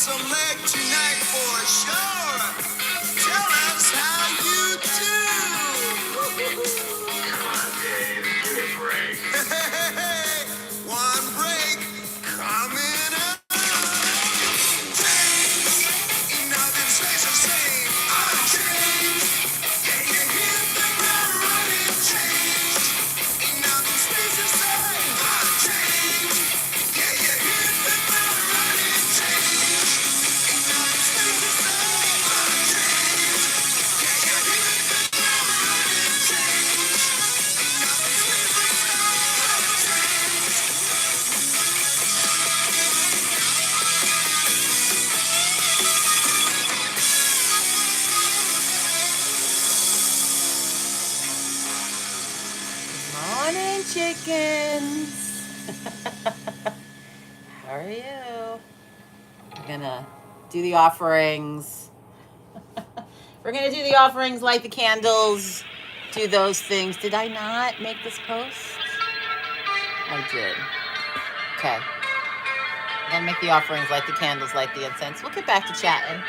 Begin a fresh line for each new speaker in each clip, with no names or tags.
some leg tonight for sure. Tell us how you do. Come on, Dave, give me a break. Hey, one break coming up. Change, nothing stays the same. Unchanged, can you hear the ground running? Change, nothing stays the same. Unchanged, can you hear the ground running? Change, nothing stays the same. Unchanged, can you hear the ground running? Change, nothing stays the
Morning, chickens. How are you? We're gonna do the offerings. We're gonna do the offerings, light the candles, do those things. Did I not make this post? I did. Okay. I'm gonna make the offerings, light the candles, light the incense. We'll get back to chatting.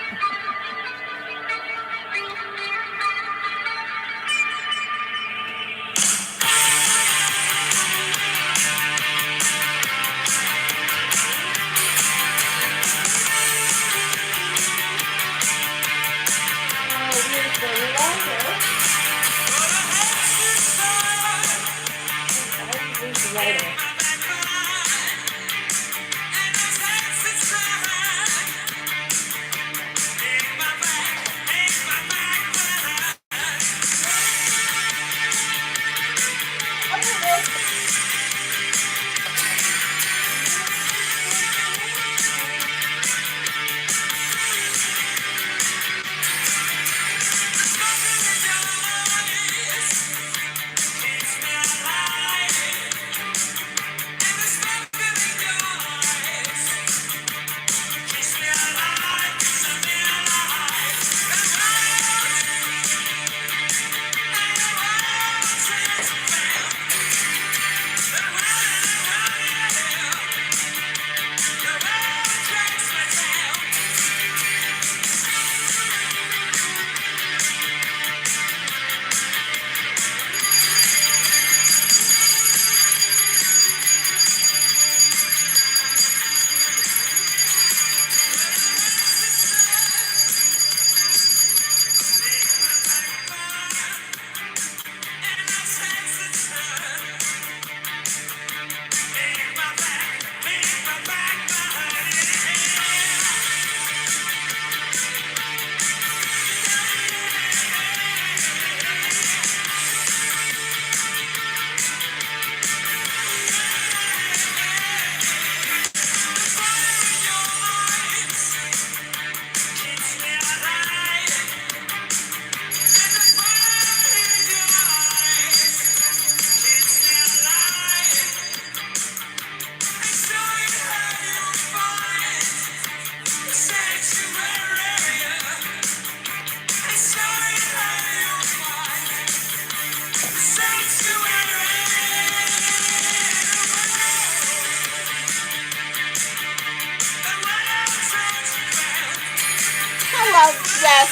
Hello, Jess.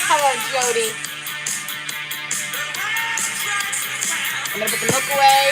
Hello, Jody. I'm gonna put the milk away.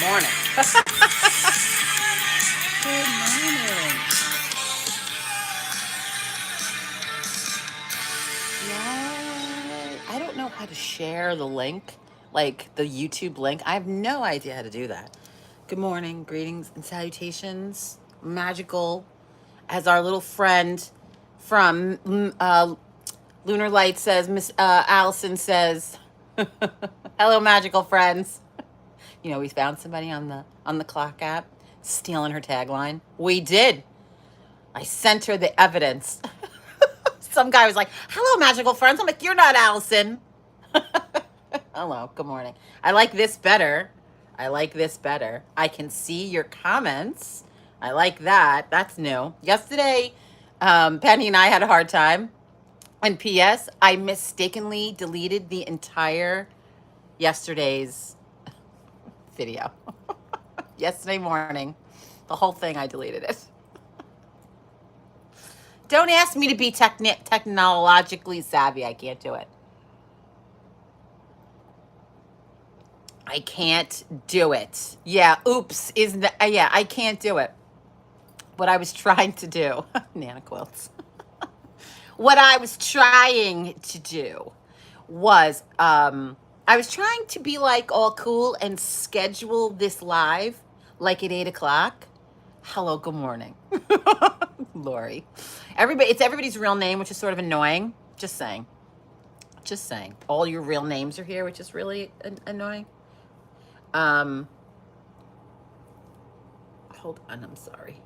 morning. Good morning. What? I don't know how to share the link, like the YouTube link. I have no idea how to do that. Good morning, greetings and salutations. Magickal, as our little friend from Lunar Light says, Miss Allison says, hello, magical friends. You know, we found somebody on the clock app stealing her tagline. We did. I sent her the evidence. Some guy was like, hello, magical friends. I'm like, you're not Allison. Hello, good morning. I like this better. I like this better. I can see your comments. I like that. That's new. Yesterday, Penny and I had a hard time. And P.S., I mistakenly deleted the entire yesterday's video. Yesterday morning, the whole thing, I deleted it. Don't ask me to be technologically savvy. I can't do it. I can't do it. Yeah, oops. Yeah, I can't do it. What I was trying to do, Nana quilts. What I was trying to do was, I was trying to be like all cool and schedule this live like at 8 o'clock. Hello, good morning. Lori. It's everybody's real name, which is sort of annoying. Just saying. Just saying. All your real names are here, which is really annoying. Hold on, I'm sorry.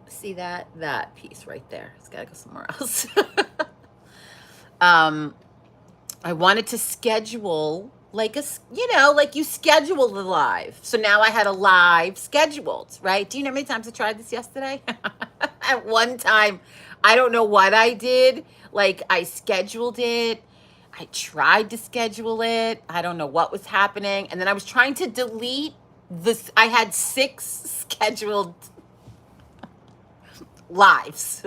See that piece right there. It's gotta go somewhere else. I wanted to schedule like like you schedule the live. So now I had a live scheduled, right? Do you know how many times I tried this yesterday? At one time, I don't know what I did. Like I scheduled it. I tried to schedule it. I don't know what was happening. And then I was trying to delete this. I had 6 scheduled lives.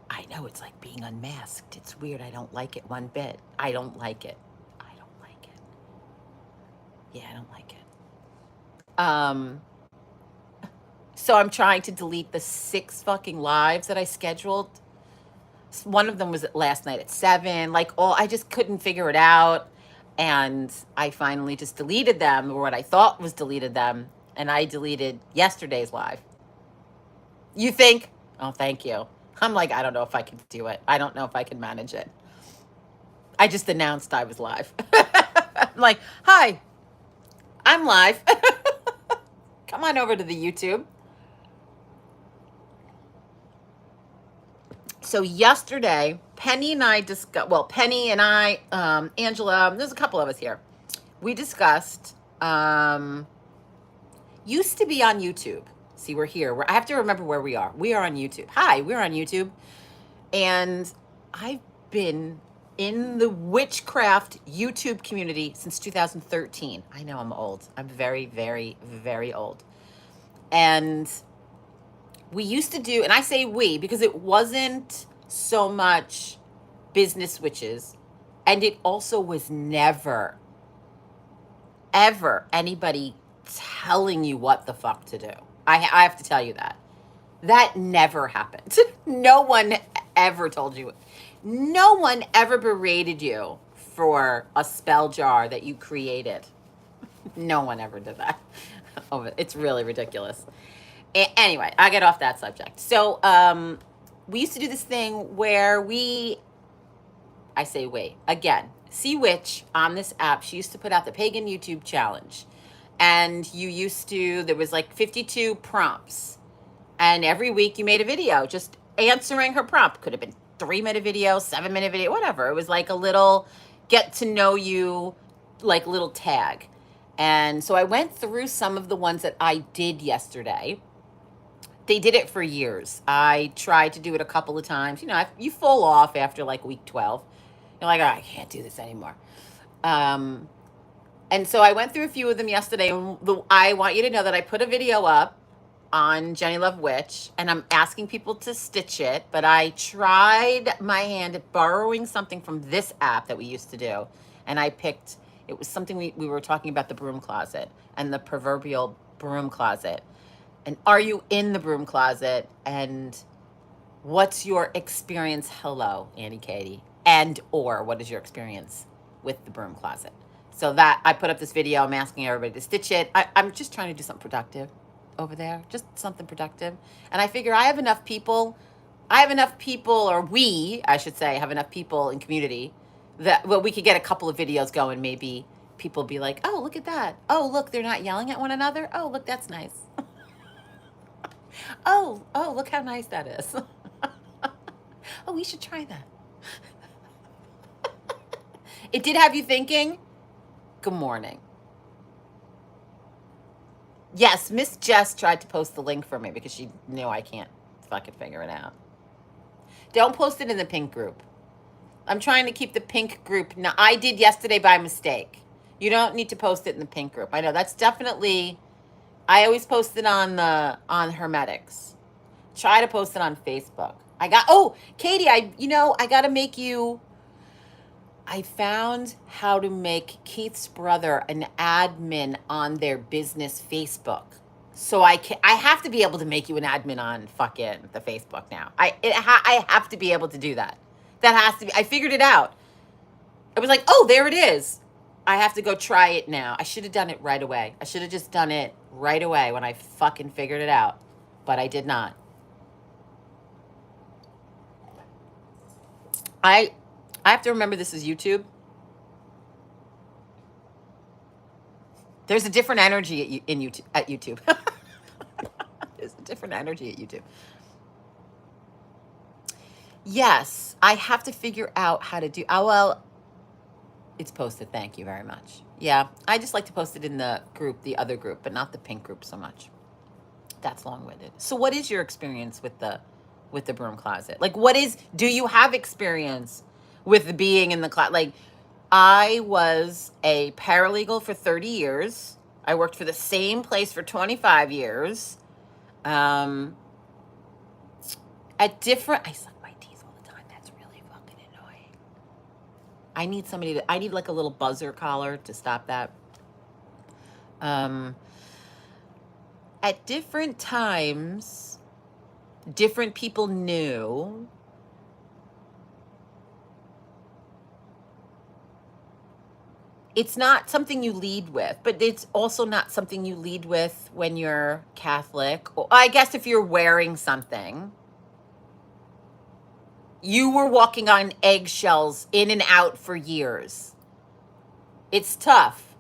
I know it's like being unmasked. It's weird. I don't like it one bit. I don't like it. I don't like it. Yeah, I don't like it. So I'm trying to delete the 6 fucking lives that I scheduled. One of them was last night at 7. Like I just couldn't figure it out. And I finally just deleted them, or what I thought was deleted them. And I deleted yesterday's live. You think? Oh, thank you. I'm like, I don't know if I can do it. I don't know if I can manage it. I just announced I was live. I'm like, hi, I'm live. Come on over to the YouTube. So yesterday, Penny and I discussed, Penny and I, Angela, there's a couple of us here. We discussed, used to be on YouTube. See, we're here. I have to remember where we are. We are on YouTube. Hi, we're on YouTube. And I've been in the witchcraft YouTube community since 2013. I know I'm old. I'm very, very, very old. And we used to do, and I say we because it wasn't so much business witches, and it also was never, ever anybody telling you what the fuck to do. I have to tell you that. That never happened. No one ever told you. No one ever berated you for a spell jar that you created. No one ever did that. Oh, it's really ridiculous. Anyway, I get off that subject. So we used to do this thing where I say wait, again, see Witch on this app, she used to put out the Pagan YouTube Challenge. And there was like 52 prompts. And every week you made a video just answering her prompt. Could have been 3-minute video, 7-minute video, whatever. It was like a little get to know you, like little tag. And so I went through some of the ones that I did yesterday. They did it for years. I tried to do it a couple of times. You fall off after like week 12. You're like, oh, I can't do this anymore. And so I went through a few of them yesterday. And I want you to know that I put a video up on Jenny Love Witch, and I'm asking people to stitch it, but I tried my hand at borrowing something from this app that we used to do, and I picked It was something we were talking about, the broom closet and the proverbial broom closet. And are you in the broom closet? And what's your experience? Hello, Annie Katie. And or what is your experience with the broom closet? So that I put up this video. I'm asking everybody to stitch it. I'm just trying to do something productive over there. Just something productive. And I figure I have enough people, or we, I should say, have enough people in community that, well, we could get a couple of videos going. Maybe people be like, oh, look at that. Oh, look, they're not yelling at one another. Oh, look, that's nice. Oh, look how nice that is. Oh, we should try that. It did have you thinking? Good morning. Yes, Miss Jess tried to post the link for me because she knew I can't fucking figure it out. Don't post it in the pink group. I'm trying to keep the pink group. Now, I did yesterday by mistake. You don't need to post it in the pink group. I know that's definitely, I always post it on Hermetics. Try to post it on Facebook. Katie, I got to make you, I found how to make Keith's brother an admin on their business Facebook. So I have to be able to make you an admin on fucking the Facebook now. I have to be able to do that. That has to be, I figured it out. I was like, oh, there it is. I have to go try it now. I should have done it right away. I should have just done it right away when I fucking figured it out. But I did not. I have to remember this is YouTube. There's a different energy at YouTube. There's a different energy at YouTube. Yes, I have to figure out how to do. Oh, well, it's posted. Thank you very much. Yeah, I just like to post it in the group, the other group, but not the pink group so much. That's long-winded. So what is your experience with the broom closet? Like, do you have experience with being in the closet? Like, I was a paralegal for 30 years. I worked for the same place for 25 years. I suck my teeth all the time. That's really fucking annoying. I need like a little buzzer collar to stop that. At different times, different people knew. It's not something you lead with, but it's also not something you lead with when you're Catholic. Or I guess if you're wearing something, you were walking on eggshells in and out for years. It's tough.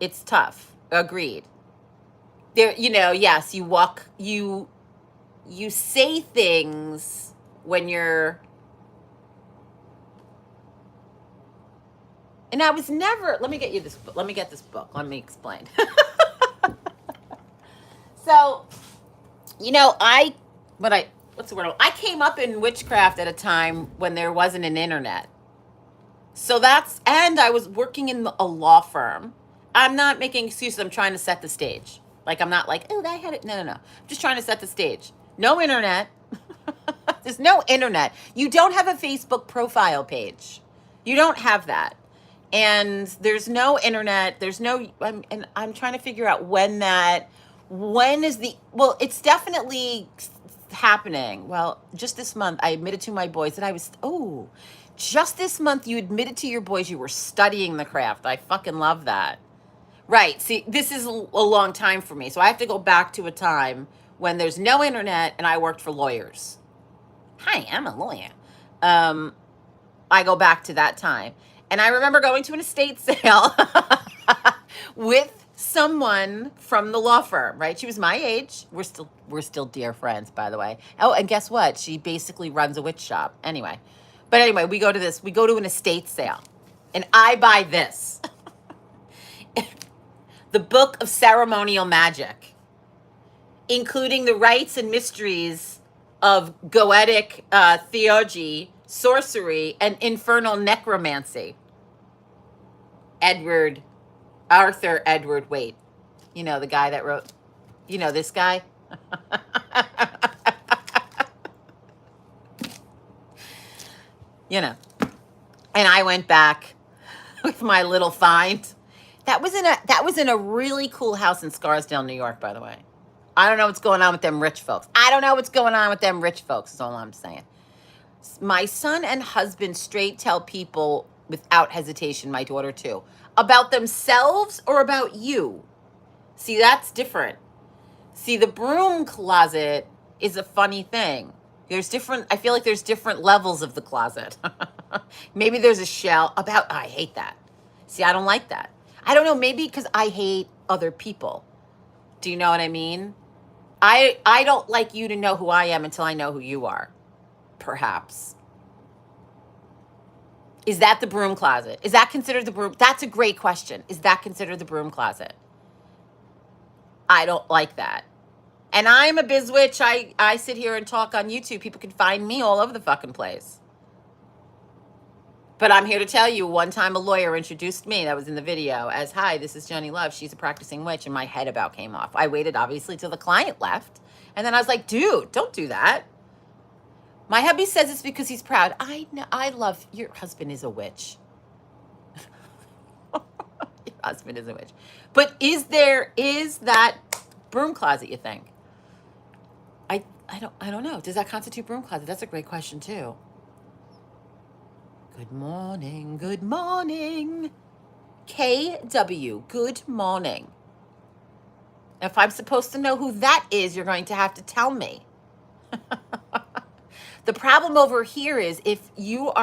It's tough. Agreed. There, yes, you say things when you're, and I was never, let me get this book. Let me explain. So, I came up in witchcraft at a time when there wasn't an internet. So and I was working in a law firm. I'm not making excuses. I'm trying to set the stage. Like, I'm not like, oh, I had it. No. I'm just trying to set the stage. No internet. There's no internet. You don't have a Facebook profile page. You don't have that. And there's no internet. I'm trying to figure out it's definitely happening. Well, just this month, I admitted to my boys that just this month you admitted to your boys you were studying the craft. I fucking love that. Right. See, this is a long time for me. So I have to go back to a time when there's no internet and I worked for lawyers. Hi, I'm a lawyer. I go back to that time. And I remember going to an estate sale with someone from the law firm, right? She was my age. We're still dear friends, by the way. Oh, and guess what? She basically runs a witch shop. Anyway, we go to an estate sale, and I buy this. The Book of Ceremonial Magic, including the rites and mysteries of Goetic theurgy, sorcery, and infernal necromancy. Arthur Edward Waite. The guy that wrote, this guy. And I went back with my little find. That was in a really cool house in Scarsdale, New York, by the way. I don't know what's going on with them rich folks. I don't know what's going on with them rich folks, is all I'm saying. My son and husband straight tell people without hesitation, my daughter too, about themselves or about you. See, that's different. See, the broom closet is a funny thing. I feel like there's different levels of the closet. Maybe there's a shell about, I hate that. See, I don't like that. I don't know, maybe because I hate other people. Do you know what I mean? I don't like you to know who I am until I know who you are. Perhaps. Is that the broom closet? Is that considered the broom? That's a great question. Is that considered the broom closet? I don't like that. And I'm a biz witch. I sit here and talk on YouTube. People can find me all over the fucking place. But I'm here to tell you, one time a lawyer introduced me, that was in the video, as, hi, this is Jenny Love. She's a practicing witch. And my head about came off. I waited, obviously, till the client left. And then I was like, dude, don't do that. My hubby says it's because he's proud. I know, I love, your husband is a witch. Your husband is a witch. But is that broom closet, you think? I don't know. Does that constitute broom closet? That's a great question too. Good morning. Good morning. KW, good morning. If I'm supposed to know who that is, you're going to have to tell me. The problem over here is if you're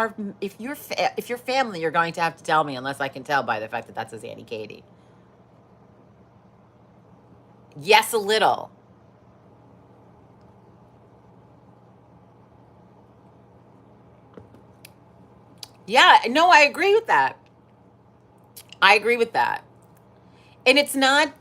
family, you're going to have to tell me, unless I can tell by the fact that that says Annie Katie. Yes, a little. Yeah, no, I agree with that. I agree with that. And it's not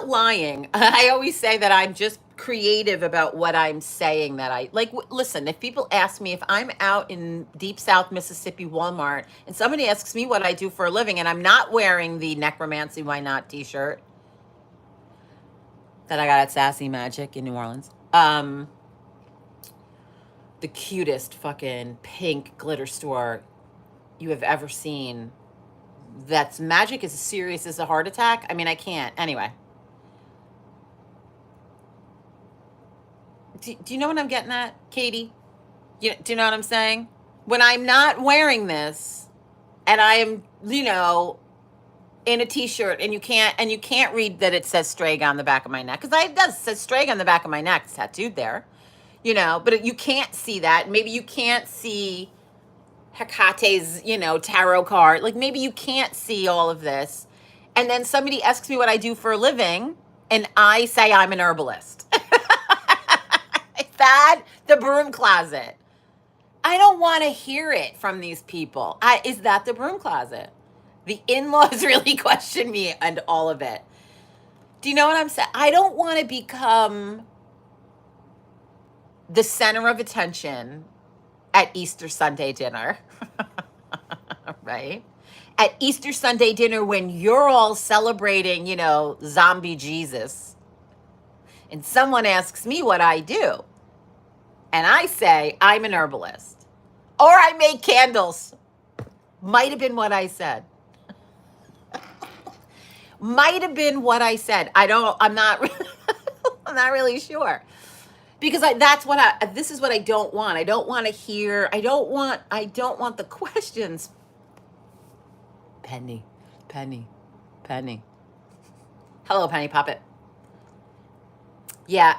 lying. I always say that I'm just creative about what I'm saying, that I like. Listen, if people ask me, if I'm out in deep South Mississippi Walmart and somebody asks me what I do for a living and I'm not wearing the Necromancy Why Not t-shirt that I got at Sassy Magic in New Orleans, the cutest fucking pink glitter store you have ever seen, that's magic as serious as a heart attack. I mean, I can't. Anyway. Do you know what I'm getting at, Katie? Do you know what I'm saying? When I'm not wearing this and I am, in a t-shirt and you can't read that it says Strega on the back of my neck, because it does, it says Strega on the back of my neck. It's tattooed there. But you can't see that. Maybe you can't see Hecate's, tarot card. Like, maybe you can't see all of this. And then somebody asks me what I do for a living, and I say I'm an herbalist. Is that the broom closet? I don't want to hear it from these people. Is that the broom closet? The in-laws really question me and all of it. Do you know what I'm saying? I don't want to become the center of attention at Easter Sunday dinner, right? At Easter Sunday dinner, when you're all celebrating, zombie Jesus, and someone asks me what I do, and I say I'm an herbalist, or I make candles. Might have been what I said. Might have been what I said. I'm not I'm not really sure. Because this is what I don't want. I don't want to hear, I don't want the questions. Penny. Hello, Penny Puppet. Yeah,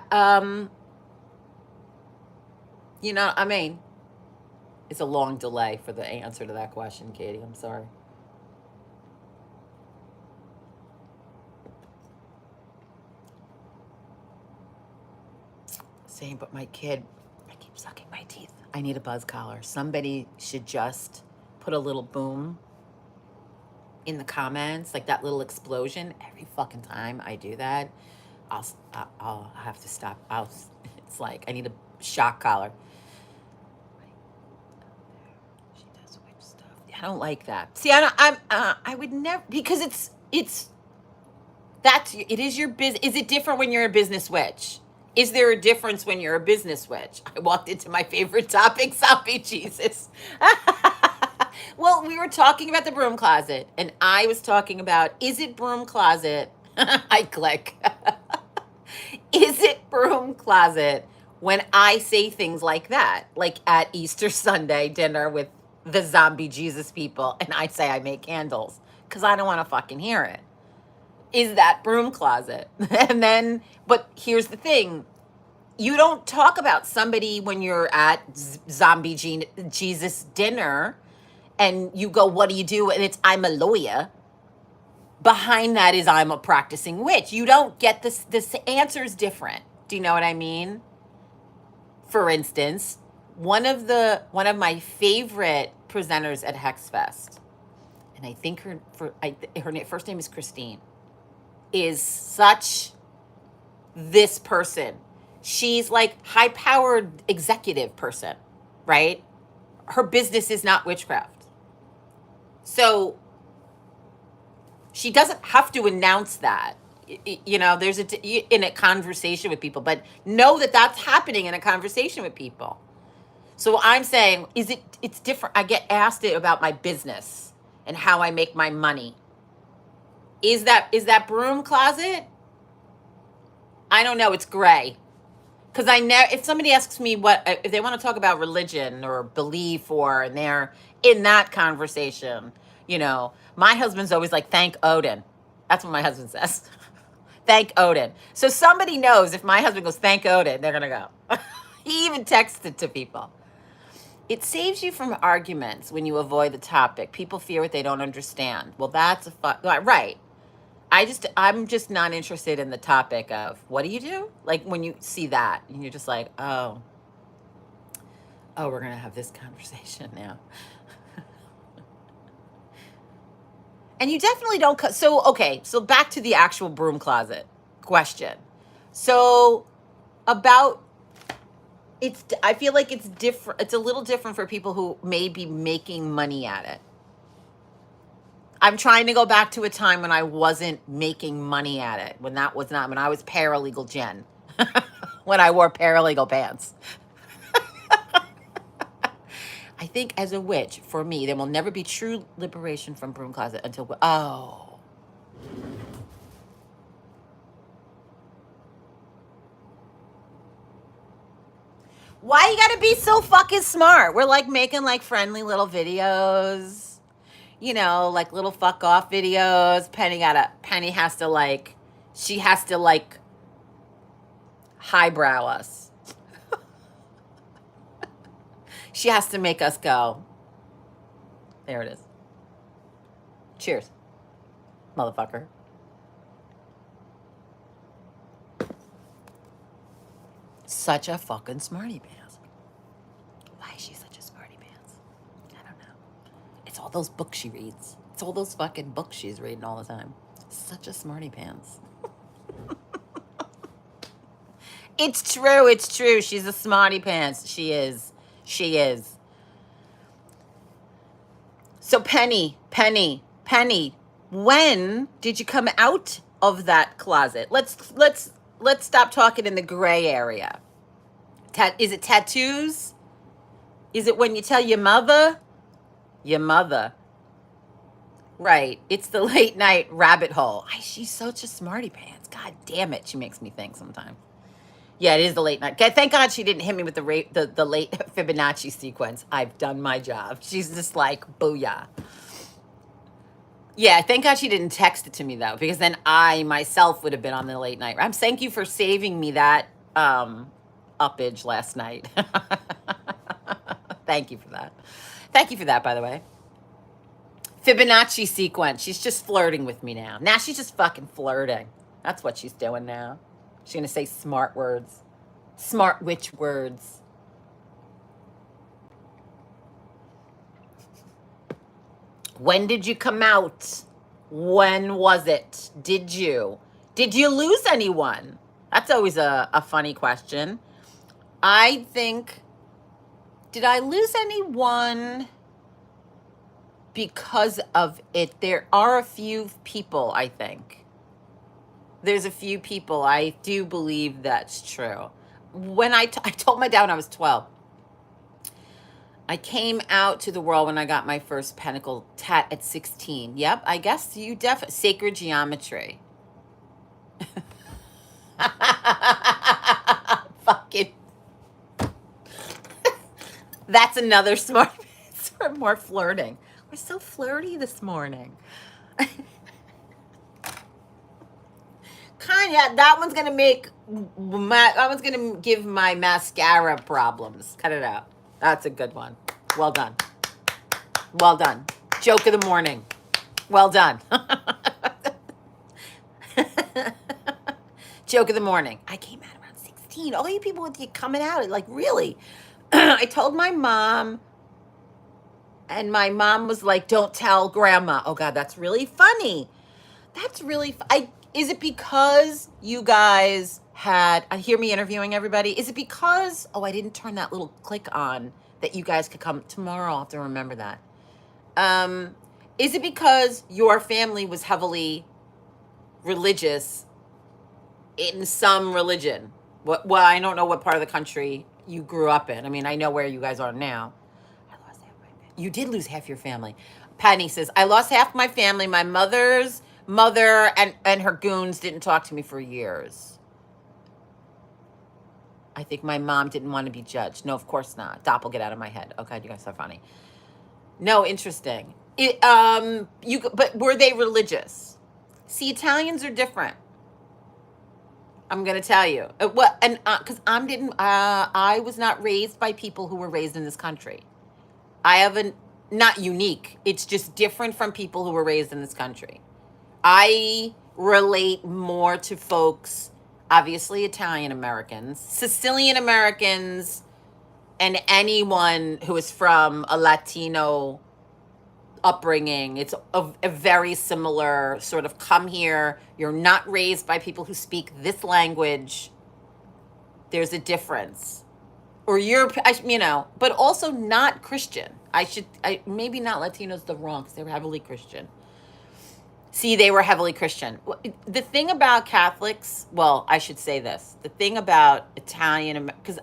it's a long delay for the answer to that question, Katie. I'm sorry. Same, but my kid, I keep sucking my teeth. I need a buzz collar. Somebody should just put a little boom in the comments, like that little explosion. Every fucking time I do that, I'll have to stop. It's like I need a shock collar. She does witch stuff. I don't like that. See, I would never, because it is your business. Is it different when you're a business witch? Is there a difference when you're a business witch? I walked into my favorite topic, zombie Jesus. we were talking about the broom closet, and I was talking about, is it broom closet? I click. Is it broom closet when I say things like that, like at Easter Sunday dinner with the zombie Jesus people, and I say I make candles because I don't want to fucking hear it? Is that broom closet? And then, but here's the thing. You don't talk about somebody when you're at zombie Jesus dinner and you go, what do you do? And it's, I'm a lawyer. Behind that is, I'm a practicing witch. You don't get this answer is different. Do you know what I mean? For instance, one of my favorite presenters at Hexfest, and I think her first name is Christine, is such this person. She's like high-powered executive person, right? Her business is not witchcraft. So she doesn't have to announce that. You know, there's in a conversation with people, but know that that's happening in a conversation with people. So I'm saying, it's different. I get asked it about my business and how I make my money. Is that broom closet? I don't know. It's gray. Because if somebody asks me if they want to talk about religion or belief, and they're in that conversation, you know, my husband's always like, thank Odin. That's what my husband says. Thank Odin. So somebody knows if my husband goes, thank Odin, they're going to go. He even texts it to people. It saves you from arguments when you avoid the topic. People fear what they don't understand. Well, that's right. I'm just not interested in the topic of, what do you do? Like when you see that and you're just like, oh, we're going to have this conversation now. And you definitely don't. So back to the actual broom closet question. So I feel like it's different. It's a little different for people who may be making money at it. I'm trying to go back to a time when I wasn't making money at it, when I was paralegal Jen, when I wore paralegal pants. I think as a witch, for me, there will never be true liberation from broom closet until, Why you gotta be so fucking smart? We're like making like friendly little videos. You know, like little fuck off videos. Penny has to like, she has to like highbrow us. She has to make us go. There it is. Cheers, motherfucker. Such a fucking smarty pants. Why is she such a smarty pants? I don't know. It's all those books she reads. It's all those fucking books she's reading all the time. Such a smarty pants. It's true. She's a smarty pants. She is. So Penny, when did you come out of that closet? Let's stop talking in the gray area. Is it tattoos? Is it when you tell your mother? Your mother. Right. It's the late night rabbit hole. She's such a smarty pants. God damn it. She makes me think sometimes. Yeah, it is the late night. Thank God she didn't hit me with the late Fibonacci sequence. I've done my job. She's just like, booyah. Yeah, thank God she didn't text it to me, though, because then I myself would have been on the late night. Thank you for saving me that uppage last night. Thank you for that. Thank you for that, by the way. Fibonacci sequence. She's just flirting with me now. Now she's just fucking flirting. That's what she's doing now. She's going to say smart words. Smart witch words. When did you come out? When was it? Did you lose anyone? That's always a funny question. I think, did I lose anyone because of it? There are a few people, I think. There's a few people. I do believe that's true. When I told my dad when I was 12, I came out to the world when I got my first pentacle tat at 16. Yep, I guess you definitely. Sacred geometry. Fucking. That's another smart. More flirting. We're so flirty this morning. Kanye, that one's gonna make that one's gonna give my mascara problems. Cut it out. That's a good one. Well done. Well done. Joke of the morning. Well done. Joke of the morning. I came out around 16. All you people with you coming out, like really. I told my mom, and my mom was like, "Don't tell grandma." Oh God, that's really funny. That's really. Is it because you guys had? I hear me interviewing everybody. Is it because? Oh, I didn't turn that little click on that you guys could come tomorrow. I'll have to remember that. Is it because your family was heavily religious in some religion? Well, I don't know what part of the country you grew up in. I mean, I know where you guys are now. I lost half my family. You did lose half your family. Penny says, I lost half my family. My mother's mother and her goons didn't talk to me for years. I think my mom didn't want to be judged. No, of course not. Doppel, get out of my head. Okay, you guys are funny. No, interesting. But were they religious? See, Italians are different. I'm gonna tell you what, and because I was not raised by people who were raised in this country. I haven't, not unique. It's just different from people who were raised in this country. I relate more to folks, obviously Italian Americans, Sicilian Americans, and anyone who is from a Latino upbringing. It's a very similar sort of come here. You're not raised by people who speak this language. There's a difference. Or but also not Christian. Maybe not Latinos, the wrong, because they were heavily Christian. See, they were heavily Christian. The thing about Catholics, well, I should say this. The thing about Italian, because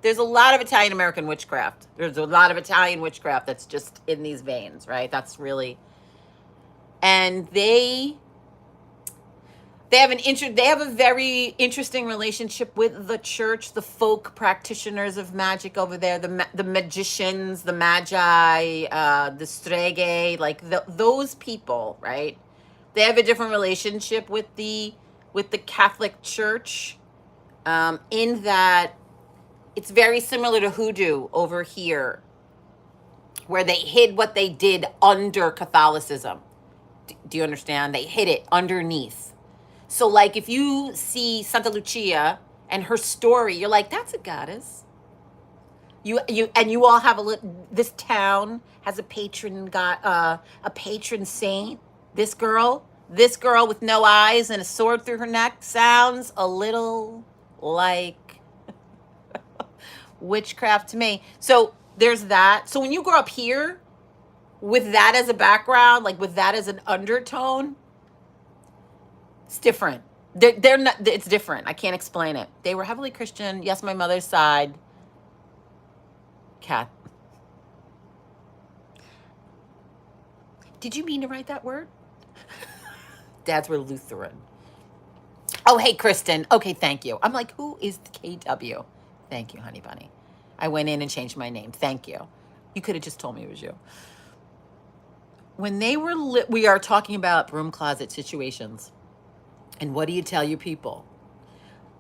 there's a lot of Italian American witchcraft. There's a lot of Italian witchcraft that's just in these veins, right? That's really, and they have they have a very interesting relationship with the church, the folk practitioners of magic over there, the magicians, the magi, the streghe, like those people, right? They have a different relationship with the Catholic Church, in that it's very similar to hoodoo over here, where they hid what they did under Catholicism. Do you understand? They hid it underneath. So, like, if you see Santa Lucia and her story, you're like, that's a goddess. You all have this town has a patron saint. This girl with no eyes and a sword through her neck sounds a little like witchcraft to me. So there's that. So when you grow up here with that as a background, like with that as an undertone, it's different. They're not. It's different. I can't explain it. They were heavily Christian. Yes, my mother's side. Cat. Did you mean to write that word? Dads were Lutheran. Oh, hey, Kristen. Okay, thank you. I'm like, who is the KW? Thank you, honey bunny. I went in and changed my name. Thank you. You could have just told me it was you. When they were we are talking about broom closet situations. And what do you tell your people?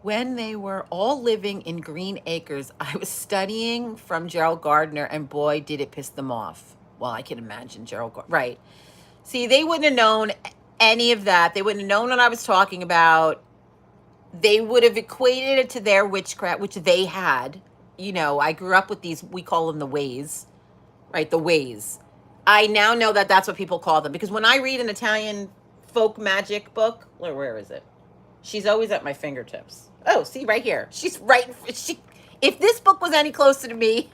When they were all living in Green Acres, I was studying from Gerald Gardner, and boy, did it piss them off. Well, I can imagine Gerald Gardner. Right. See, they wouldn't have known any of that. They wouldn't have known what I was talking about. They would have equated it to their witchcraft, which they had. I grew up with these, we call them the ways, right? The ways. I now know that that's what people call them, because when I read an Italian folk magic book, where is it? She's always at my fingertips. Oh, see, right here. She's right. If this book was any closer to me,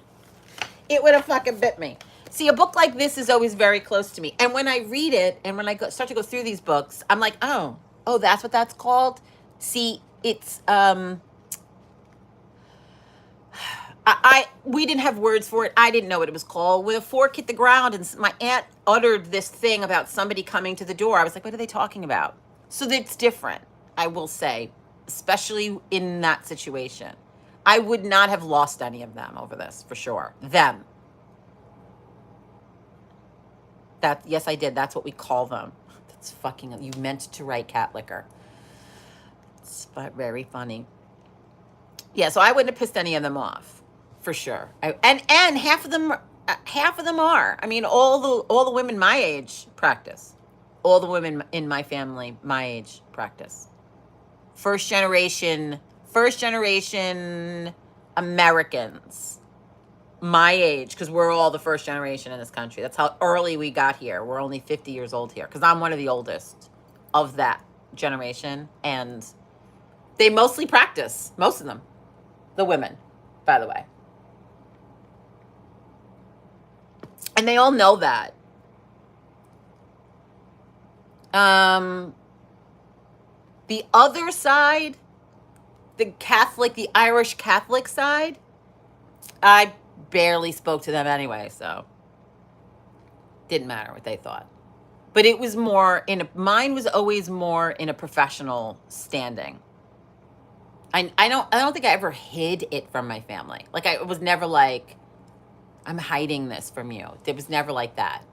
it would have fucking bit me. See, a book like this is always very close to me. And when I read it, and when I start to go through these books, I'm like, oh, that's what that's called? See, it's, we didn't have words for it. I didn't know what it was called. With a fork hit the ground, and my aunt uttered this thing about somebody coming to the door. I was like, what are they talking about? So that's different, I will say, especially in that situation. I would not have lost any of them over this, for sure. Them. Yes, I did. That's what we call them. That's fucking, you meant to write cat liquor. It's very funny. Yeah, so I wouldn't have pissed any of them off, for sure. And half of them are. I mean, all the women my age practice. All the women in my family my age practice. First generation Americans my age, because we're all the first generation in this country. That's how early we got here. We're only 50 years old here, because I'm one of the oldest of that generation, and they mostly practice, most of them, the women, by the way. And they all know that. The other side, the Irish Catholic side, I barely spoke to them anyway, so didn't matter what they thought. But it was mine was always more in a professional standing. I don't think I ever hid it from my family. Like, I was never like, I'm hiding this from you. It was never like that.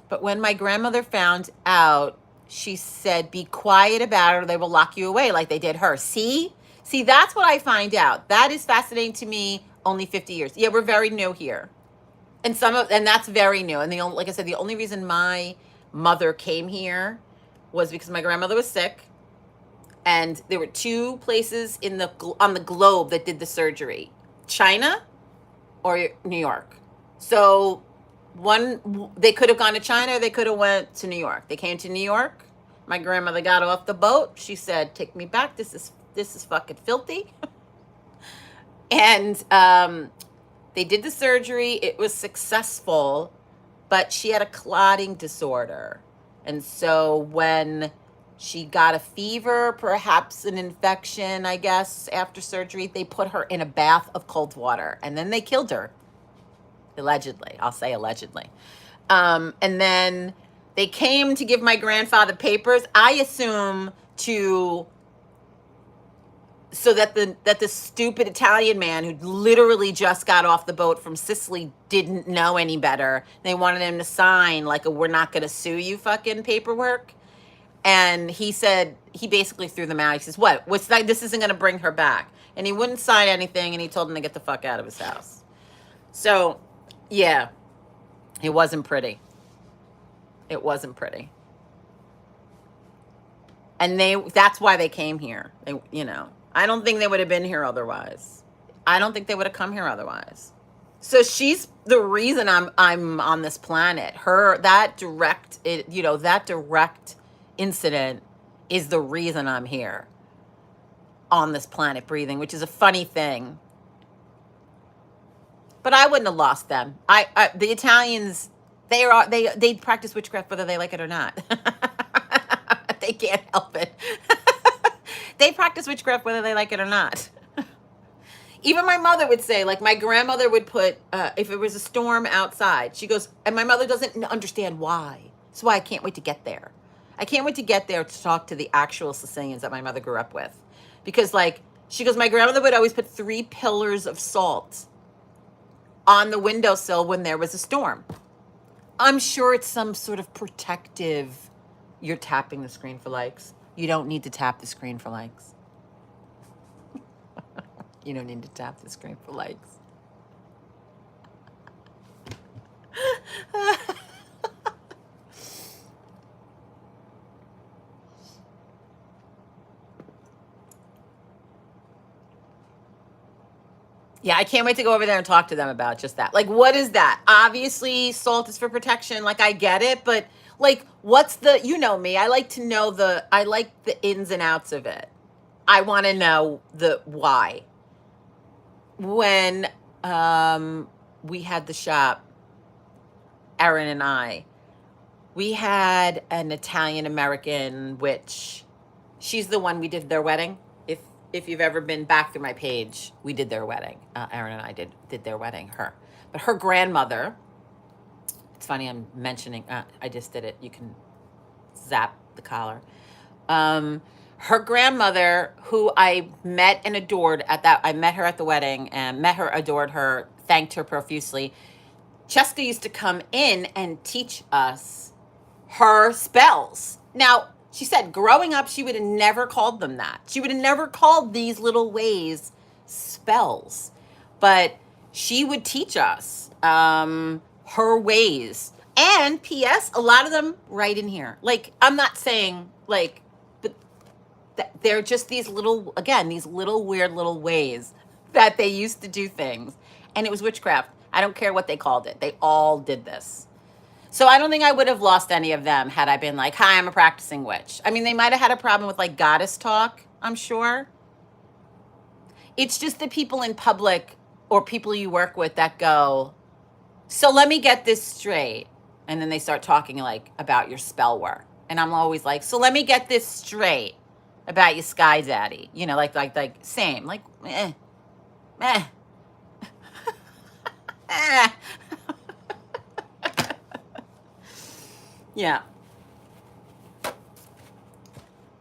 But when my grandmother found out, she said, be quiet about it or they will lock you away like they did her. See, that's what I find out. That is fascinating to me. Only 50 years. Yeah, we're very new here. And that's very new. And like I said, the only reason my mother came here was because my grandmother was sick. And there were 2 places on the globe that did the surgery. China or New York. So they could have gone to China or they could have went to New York. They came to New York. My grandmother got off the boat. She said, take me back. This is fucking filthy. And they did the surgery. It was successful, but she had a clotting disorder. And so when she got a fever, perhaps an infection, I guess, after surgery, they put her in a bath of cold water, and then they killed her. Allegedly. I'll say allegedly. And then they came to give my grandfather papers, I assume so that the stupid Italian man who literally just got off the boat from Sicily didn't know any better. They wanted him to sign like a we're not going to sue you fucking paperwork. And he said, he basically threw them out. He says, what's that? This isn't going to bring her back. And he wouldn't sign anything, and he told him to get the fuck out of his house. So, yeah, it wasn't pretty. It wasn't pretty. And that's why they came here. I don't think they would have been here otherwise. I don't think they would have come here otherwise. So she's the reason I'm on this planet. That direct incident is the reason I'm here on this planet breathing, which is a funny thing. But I wouldn't have lost them. The Italians, they practice witchcraft whether they like it or not. They can't help it. They practice witchcraft whether they like it or not. Even my mother would say, like, my grandmother would put, if it was a storm outside, she goes, and my mother doesn't understand why. That's why I can't wait to get there. I can't wait to get there to talk to the actual Sicilians that my mother grew up with. Because, like, she goes, my grandmother would always put 3 pillars of salt on the windowsill when there was a storm. I'm sure it's some sort of protective. You're tapping the screen for likes. You don't need to tap the screen for likes. You don't need to tap the screen for likes. Yeah, I can't wait to go over there and talk to them about just that. Like, what is that? Obviously, salt is for protection. Like, I get it, but like, what's you know me, I like to know I like the ins and outs of it. I want to know the why. When we had the shop, Erin and I, we had an Italian American, which she's the one we did their wedding. if you've ever been back through my page, we did their wedding. Aaron and I did their wedding, her. But her grandmother, it's funny I'm mentioning, I just did it. You can zap the collar. Her grandmother, who I met and adored I met her at the wedding and met her, adored her, thanked her profusely. Cheska used to come in and teach us her spells. Now, she said growing up, she would have never called them that. She would have never called these little ways spells. But she would teach us her ways. And P.S., a lot of them right in here. Like, I'm not saying, like, but they're just these little, again, these little weird little ways that they used to do things. And it was witchcraft. I don't care what they called it. They all did this. So I don't think I would have lost any of them had I been like, hi, I'm a practicing witch. I mean, they might have had a problem with like goddess talk, I'm sure. It's just the people in public or people you work with that go, so let me get this straight. And then they start talking like about your spell work. And I'm always like, so let me get this straight about your sky daddy. You know, like same, like, eh. Yeah. But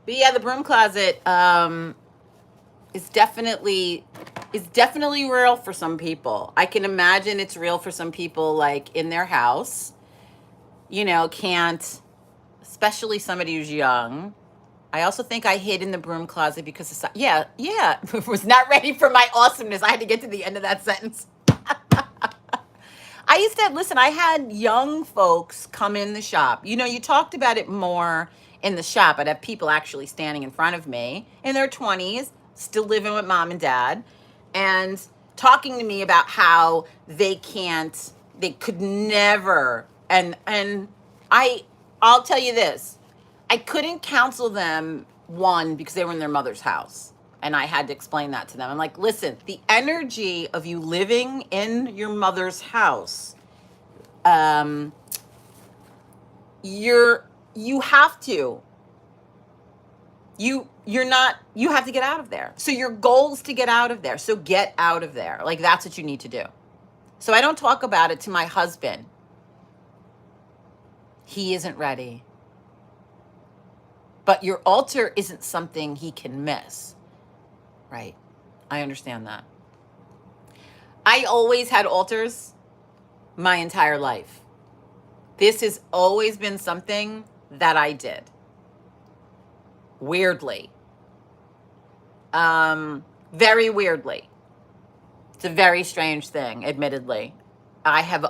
yeah, the broom closet is definitely real for some people. I can imagine it's real for some people, like in their house, you know, can't, especially somebody who's young. I also think I hid in the broom closet because yeah, was not ready for my awesomeness. I had to get to the end of that sentence. I used to, listen, I had young folks come in the shop. You know, you talked about it more in the shop. I'd have people actually standing in front of me in their 20s, still living with mom and dad, and talking to me about how they could never, and I'll tell you this, I couldn't counsel them, one, because they were in their mother's house. And I had to explain that to them. I'm like, listen, the energy of you living in your mother's house, you have to get out of there. So your goal is to get out of there. So get out of there. Like, that's what you need to do. So I don't talk about it to my husband. He isn't ready. But your altar isn't something he can miss. Right. I understand that. I always had altars my entire life. This has always been something that I did. Weirdly. Very weirdly. It's a very strange thing, admittedly. I have,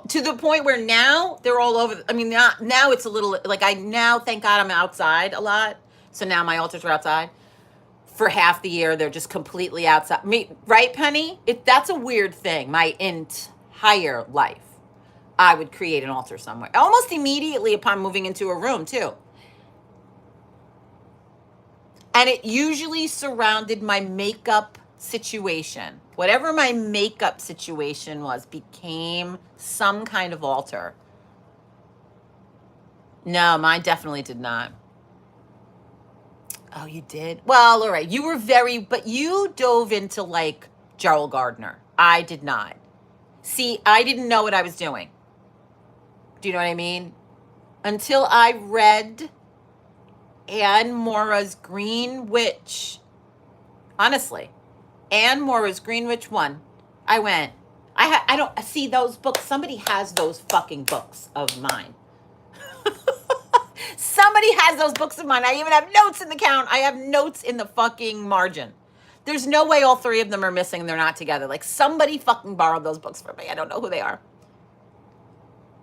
to the point where now they're all over. I mean, now it's a little, like, I now, thank God I'm outside a lot. So now my altars are outside. For half the year, they're just completely outside. Right, Penny? That's a weird thing. My entire life, I would create an altar somewhere. Almost immediately upon moving into a room, too. And it usually surrounded my makeup situation. Whatever my makeup situation was became some kind of altar. No, mine definitely did not. Oh, you did? Well, all right. You were but you dove into like Gerald Gardner. I did not. See, I didn't know what I was doing. Do you know what I mean? Until I read Anne Mora's Green Witch. Honestly, Anne Mora's Green Witch 1. I went, I don't see those books. Somebody has those fucking books of mine. Somebody has those books of mine. I even have notes in the count. I have notes in the fucking margin. There's no way all three of them are missing and they're not together. Like, somebody fucking borrowed those books from me. I don't know who they are.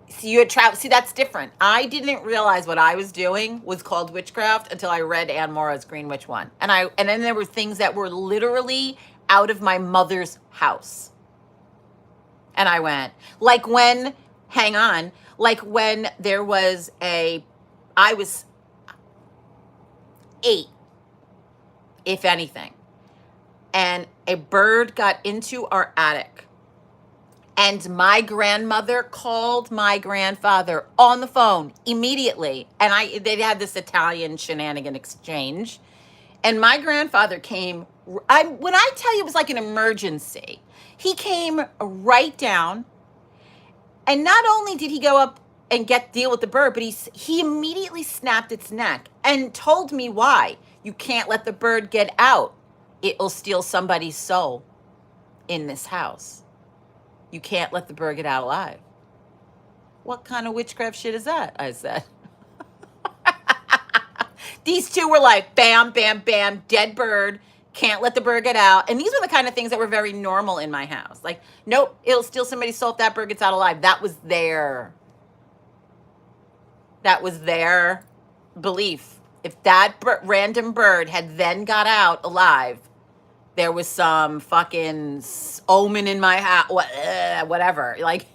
See, that's different. I didn't realize what I was doing was called witchcraft until I read Anne Mora's Green Witch 1. And then there were things that were literally out of my mother's house. And I went, like when there was I was 8, if anything, and a bird got into our attic, and my grandmother called my grandfather on the phone immediately, and they had this Italian shenanigan exchange, and my grandfather came When I tell you it was like an emergency, he came right down, and not only did he go up and deal with the bird, but he immediately snapped its neck and told me why. You can't let the bird get out. It'll steal somebody's soul in this house. You can't let the bird get out alive. What kind of witchcraft shit is that? I said. These two were like, bam, bam, bam, dead bird. Can't let the bird get out. And these were the kind of things that were very normal in my house. Like, nope, it'll steal somebody's soul if that bird gets out alive. That was their belief. If that random bird had then got out alive, there was some fucking omen in my house, whatever. Like,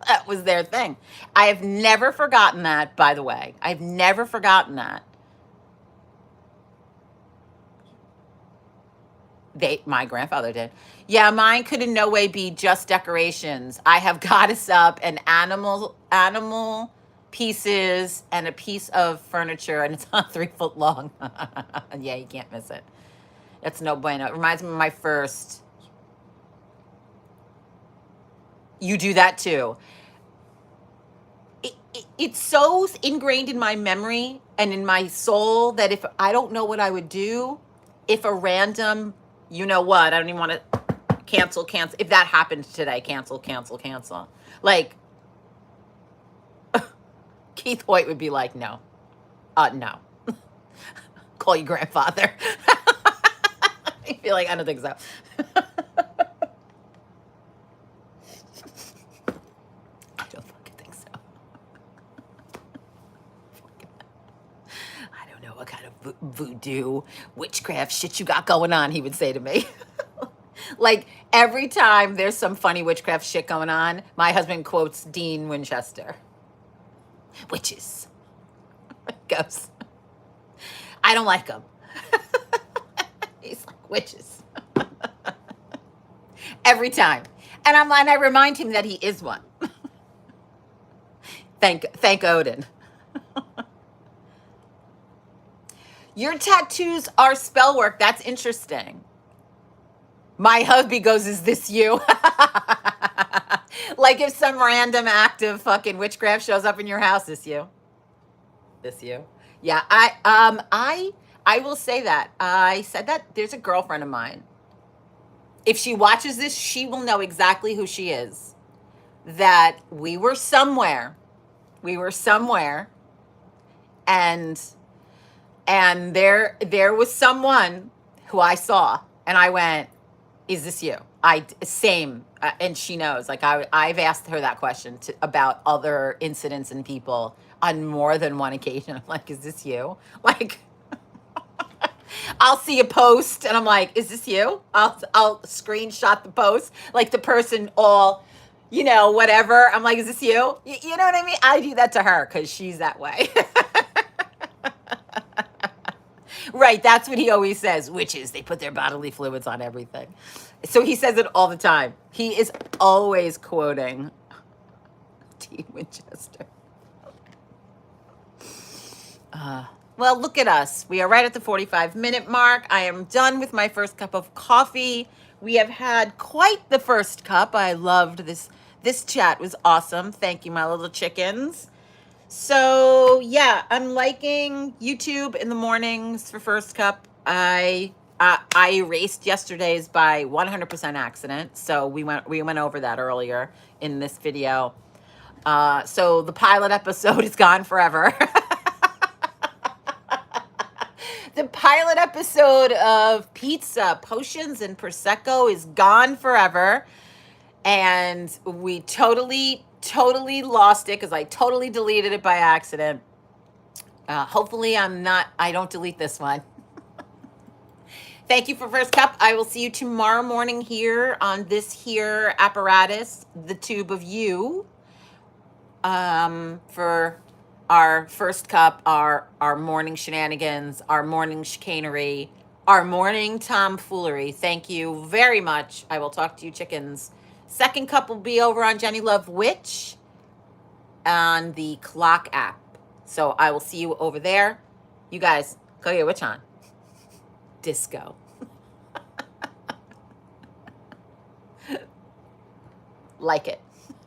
that was their thing. I have never forgotten that, by the way. I've never forgotten that. My grandfather did. Yeah, mine could in no way be just decorations. I have goddess up and animal pieces and a piece of furniture, and it's not 3 foot long. Yeah, you can't miss it. That's no bueno. It reminds me of my first. You do that too. It's so ingrained in my memory and in my soul that if I don't know what I would do, if a random, you know what, I don't even want to cancel. If that happened today, cancel. Like, Keith Hoyt would be like, no. No. Call your grandfather. He'd be like, I don't think so. I don't fucking think so. I don't know what kind of voodoo, witchcraft shit you got going on, he would say to me. Like, every time there's some funny witchcraft shit going on, my husband quotes Dean Winchester. Witches. Goes. I don't like them. He's like, witches. Every time. And I remind him that he is one. Thank Odin. Your tattoos are spell work. That's interesting. My hubby goes, is this you? Like if some random act of fucking witchcraft shows up in your house, this you? This you? Yeah, I will say that. I said that there's a girlfriend of mine. If she watches this, she will know exactly who she is. That we were somewhere, and there was someone who I saw, and I went, is this you? Same. And she knows, like I've asked her that question about other incidents and people on more than one occasion. I'm like, is this you? Like, I'll see a post and I'm like, is this you? I'll screenshot the post, like the person all, whatever. I'm like, is this you? You know what I mean? I do that to her because she's that way. Right, that's what he always says. Witches, they put their bodily fluids on everything. So he says it all the time. He is always quoting T. Winchester. Well, look at us. We are right at the 45-minute mark. I am done with my first cup of coffee. We have had quite the first cup. I loved this. This chat was awesome. Thank you, my little chickens. So yeah, I'm liking YouTube in the mornings for first cup. I erased yesterday's by 100% accident. So we went over that earlier in this video. So the pilot episode is gone forever. The pilot episode of Pizza, Potions, and Prosecco is gone forever. And we totally lost it because I totally deleted it by accident. Hopefully I don't delete this one. Thank you for first cup. I will see you tomorrow morning here on this here apparatus, the tube of you, for our first cup, our morning shenanigans, our morning chicanery, our morning tomfoolery. Thank you very much. I will talk to you chickens. Second cup will be over on Jenny Love Witch on the Clock app. So I will see you over there. You guys, go get witch on. Disco. like it.